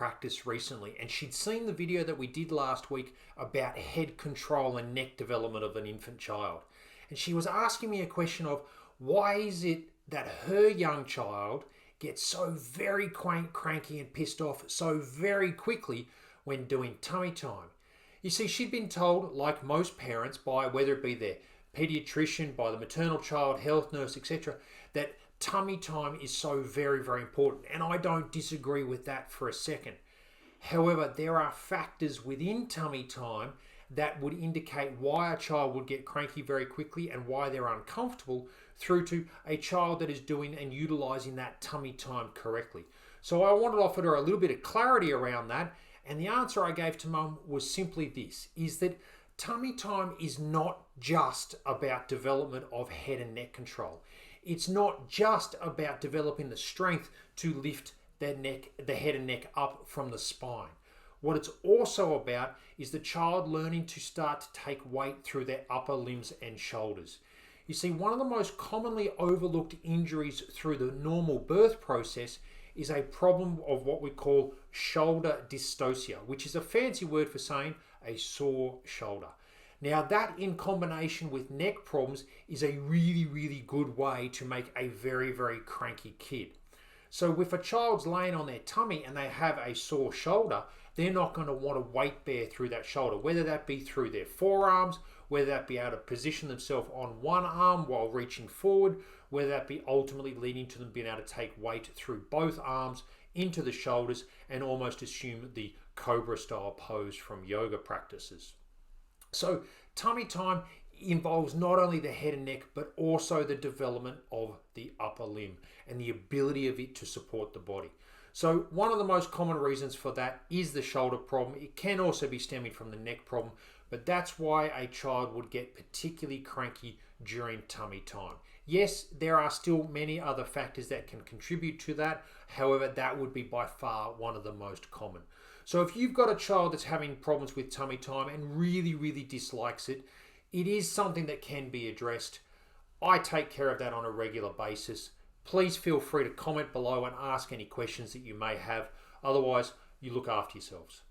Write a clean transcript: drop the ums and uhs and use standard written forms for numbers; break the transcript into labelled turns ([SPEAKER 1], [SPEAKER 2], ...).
[SPEAKER 1] practice recently, and she'd seen the video that we did last week about head control and neck development of an infant child. And she was asking me a question of why is it that her young child gets so very cranky and pissed off so very quickly when doing tummy time. You see, she'd been told, like most parents, by whether it be their pediatrician, by the maternal child health nurse, etc., that tummy time is so very, very important. And I don't disagree with that for a second. However, there are factors within tummy time that would indicate why a child would get cranky very quickly and why they're uncomfortable, through to a child that is doing and utilizing that tummy time correctly. So I wanted to offer her a little bit of clarity around that, and the answer I gave to Mum was simply this, is that tummy time is not just about development of head and neck control. It's not just about developing the strength to lift the head and neck up from the spine. What it's also about is the child learning to start to take weight through their upper limbs and shoulders. You see, one of the most commonly overlooked injuries through the normal birth process is a problem of what we call shoulder dystocia, which is a fancy word for saying a sore shoulder. Now that in combination with neck problems is a really, really good way to make a very, very cranky kid. So if a child's laying on their tummy and they have a sore shoulder, they're not going to want to weight bear through that shoulder, whether that be through their forearms, whether that be able to position themselves on one arm while reaching forward, whether that be ultimately leading to them being able to take weight through both arms into the shoulders and almost assume the cobra style pose from yoga practices. So tummy time involves not only the head and neck, but also the development of the upper limb and the ability of it to support the body. So one of the most common reasons for that is the shoulder problem. It can also be stemming from the neck problem, but that's why a child would get particularly cranky during tummy time. Yes, there are still many other factors that can contribute to that. However, that would be by far one of the most common. So if you've got a child that's having problems with tummy time and really, really dislikes it, it is something that can be addressed. I take care of that on a regular basis. Please feel free to comment below and ask any questions that you may have. Otherwise, you look after yourselves.